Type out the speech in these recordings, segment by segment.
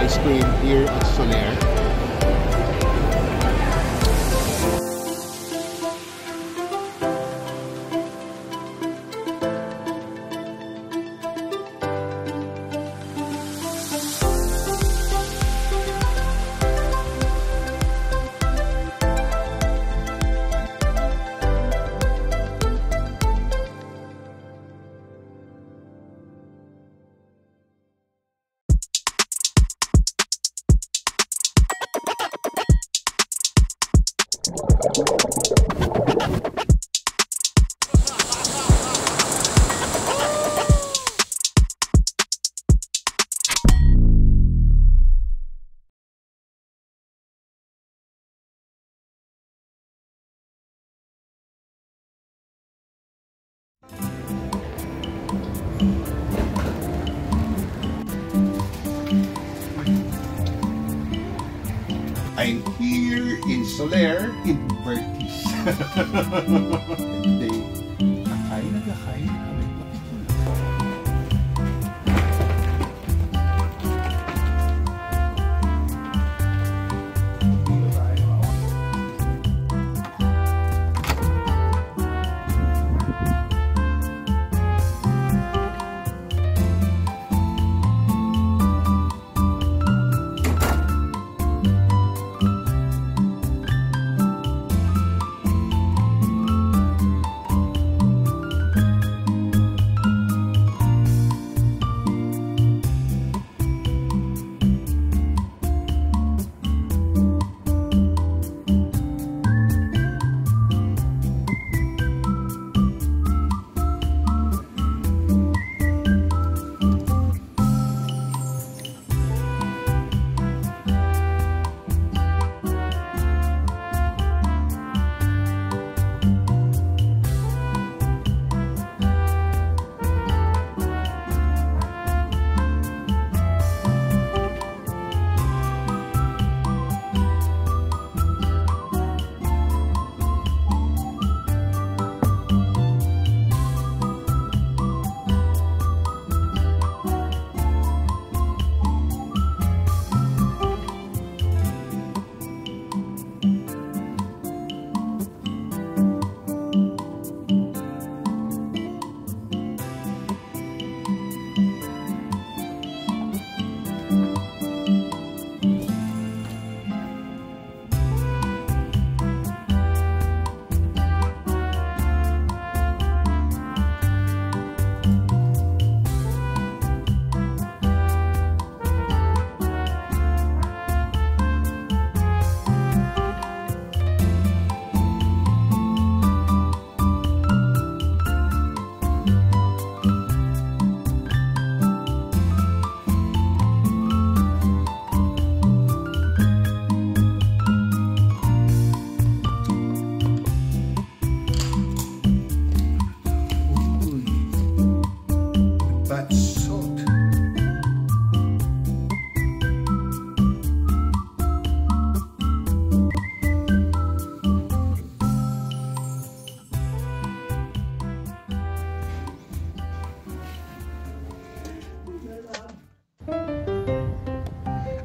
ice cream here at Soler. I'm here in Soler, in Vertis. Today, kakain kami.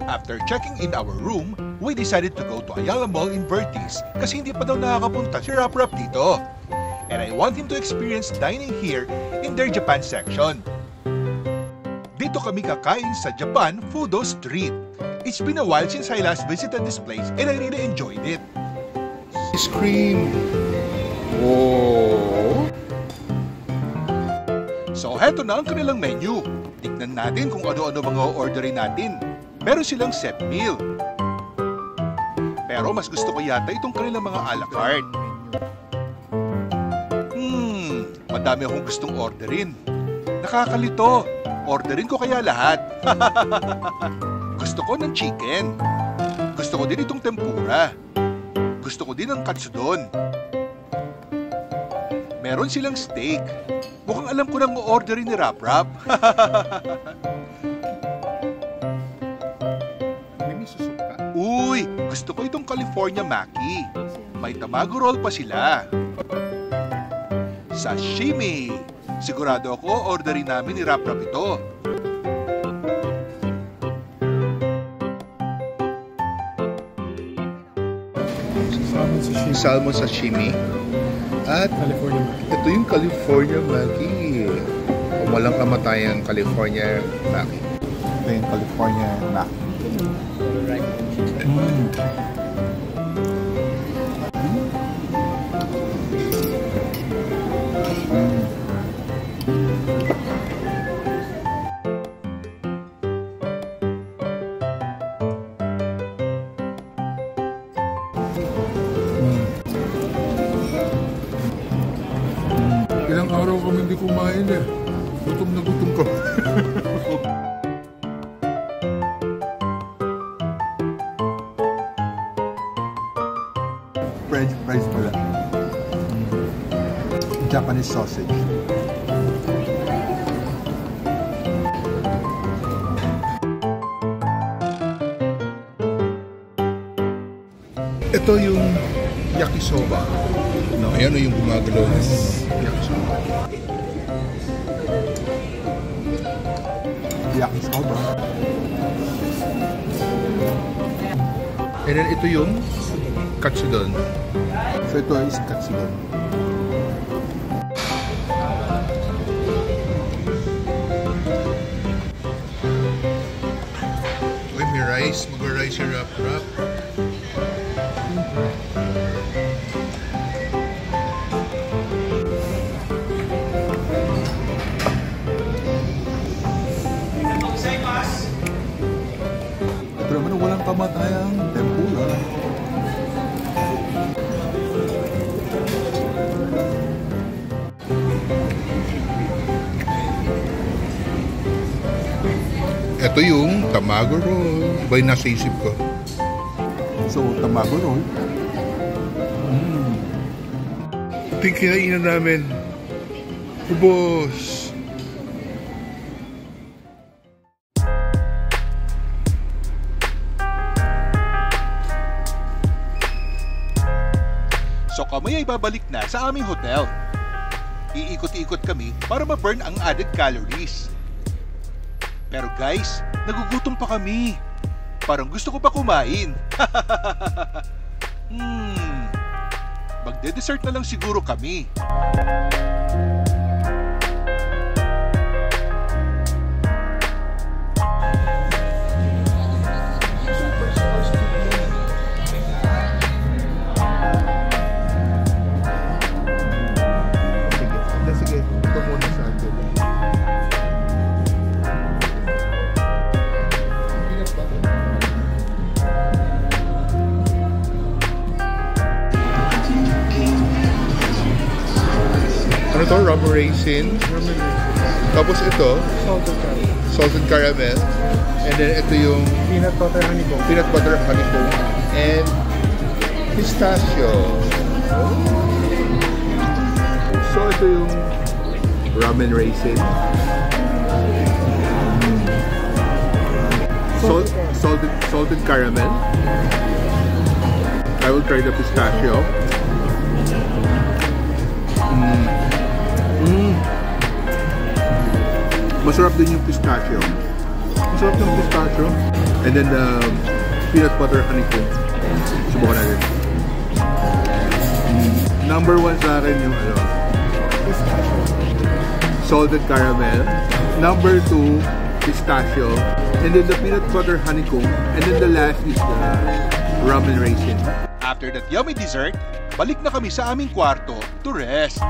After checking in our room, we decided to go to Ayala Mall in Vertis kasi hindi pa daw nakakapunta si Rap Rap dito. And I want him to experience dining here in their Japan section. Dito kami kakain sa Japan Fudo Street. It's been a while since I last visited this place and I really enjoyed it. Ice cream. Oh. So heto na ang kanilang menu. Tignan natin kung ano-ano mga orderin natin. Meron silang set meal. Pero mas gusto ko yata itong kanilang mga a la carte. Madami akong gustong orderin. Nakakalito. Orderin ko kaya lahat. Gusto ko ng chicken. Gusto ko din itong tempura. Gusto ko din ng katsudon. Meron silang steak. Mukhang alam ko nang orderin ni Rap Rap. Uy, gusto ko itong California Maki. May tamago roll pa sila. Sashimi. Sigurado ako orderin namin ni Rap Rap ito. salmon sashimi. At California. ito yung California Maki. Walang kamatayang California Maki. Ito yung California Maki. Ilang araw kami hindi kumain eh. Gutom na gutom ko. French fries pala. Japanese sausage. Ito yung yakisoba. No, ayan yung gumagalaw ng yakisoba. Yakisoba. And then ito yung katsudon. So ito is katsudon. Uy, may rice. Mag-rice yung wrap-wrap. Ito naman walang kamatayang tempura. Ito yung tamago roll. Iba yung nasa isip ko. So, tamago roll. Ito yung kinainan namin. Ubos! So kami ay babalik na sa aming hotel. Iikot-ikot kami para ma-burn ang added calories. Pero guys, nagugutom pa kami. Parang gusto ko pa kumain. Magde-dessert na lang siguro kami. Sige, ito muna sa atin. Ano to? Rum raisin. Tapos ito, salted caramel. And then ito yung Peanut butter honeycomb. peanut butter honeycomb. And pistachio. So ito yung ramen raisin. Salted caramel. I will try the pistachio. Masarap din yung pistachio. Masarap yung pistachio. And then the peanut butter honeycomb. Subukan natin. Number 1 sa akin yung salted caramel. Number 2, pistachio. And then the peanut butter honeycomb. And then the last is the ramen raisin. After that yummy dessert, balik na kami sa aming kwarto to rest.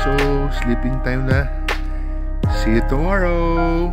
So, sleeping time na. See you tomorrow!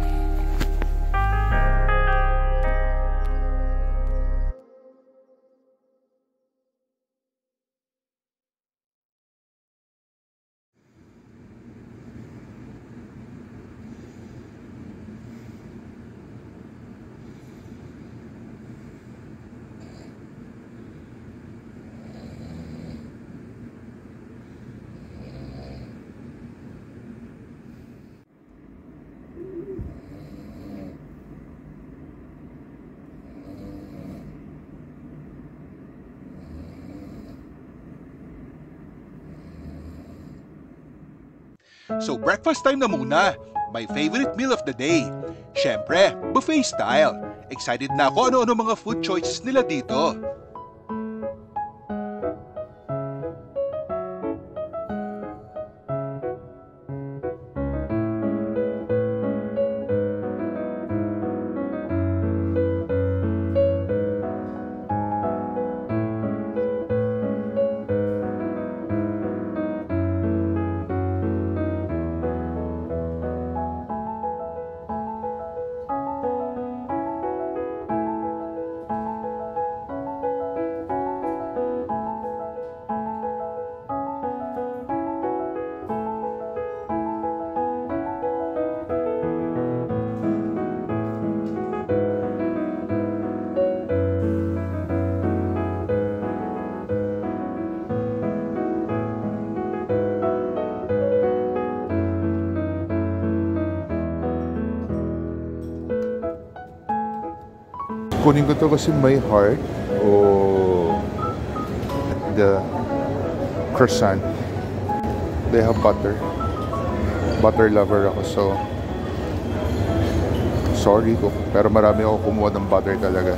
So breakfast time na muna. My favorite meal of the day. Syempre, buffet style. Excited na ako ano-ano mga food choices nila dito. Kunin ko to kasi may heart o the croissant. They have butter. Butter lover ako, so sorry ko. Pero marami ako kumuha ng butter talaga.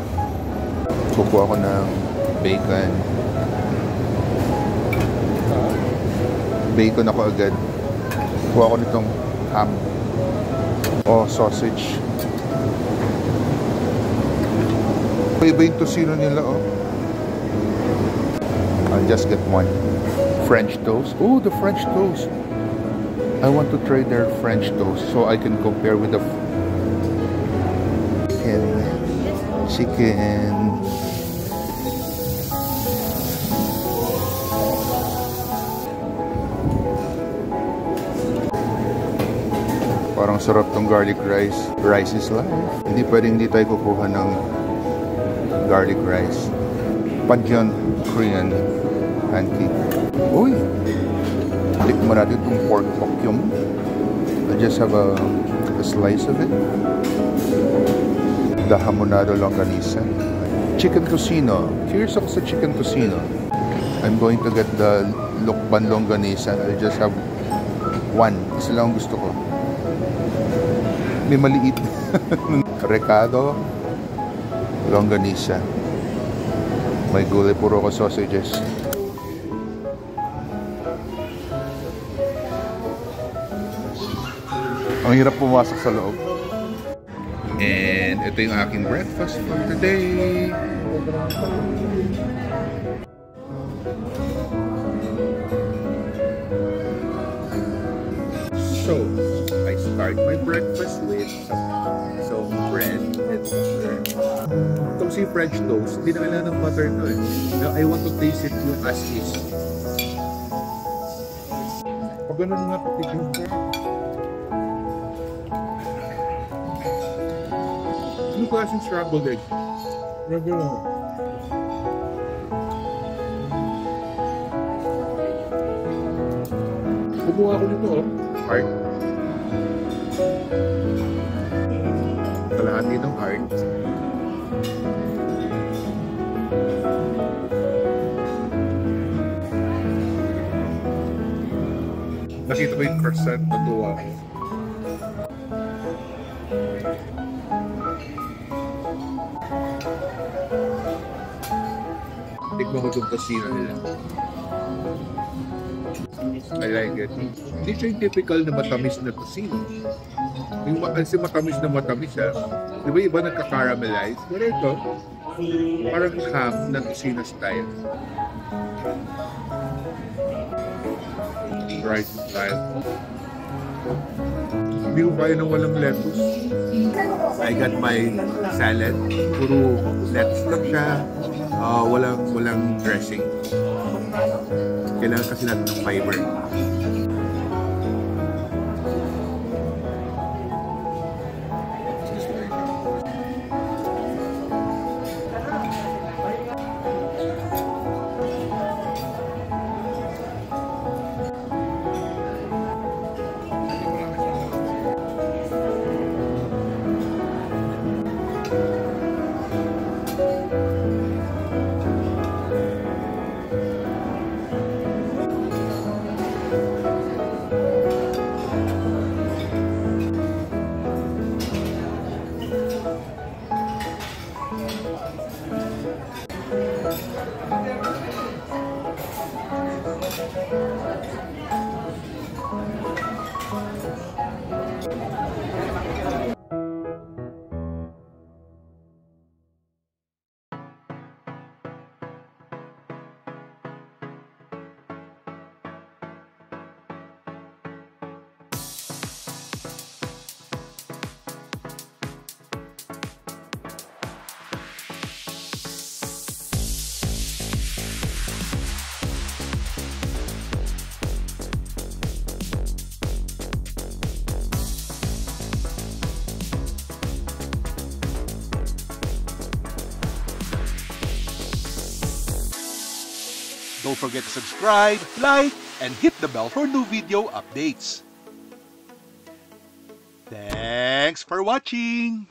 Kukuha ko ng bacon. Bacon ako agad. Kuha ko nitong ham o sausage. Iba yung tocino nila, oh. I'll just get one. French toast. Oh, the French toast. I want to try their French toast so I can compare with the chicken. Parang sarap tong garlic rice. Rice is life. Hindi tayo kukuha ng garlic rice. Panjan Korean pancake. Uy! Tikman natin itong pork pokyum. I just have a slice of it. The hamonado longanisa. Chicken tocino. Curious ako sa chicken tocino. I'm going to get the lukban longanisa. I just have one. Isa lang gusto ko. May maliit. Recado longanisa. May gulay, puro ko sausages. Ang hirap pumasok sa loob. And ito yung aking breakfast for today. So, I start my breakfast with some bread and butter. Itong si French toast, hindi na kailangan ng butter to eh. Now, I want to taste it yung as is. Pag ganun nga patigil ko. Ano klaseng scrambled egg? Regular. Kumuha ko nito, oh. Heart. Kalahati ng heart. Nakita ko yung croissant, natuwa ko. Tikman ko itong tocino nila. I like it. Hindi siya yung typical na matamis na tocino. Yung kasi matamis na matamis siya. Di ba iba nagka-caramelize? Pero ito, parang ham na tocino style. Right style. Hindi ko kaya nang walang lettuce. I got my salad. Puro lettuce lang siya. Walang dressing. Kailangan kasi natin ng fiber. Don't forget to subscribe, like, and hit the bell for new video updates. Thanks for watching!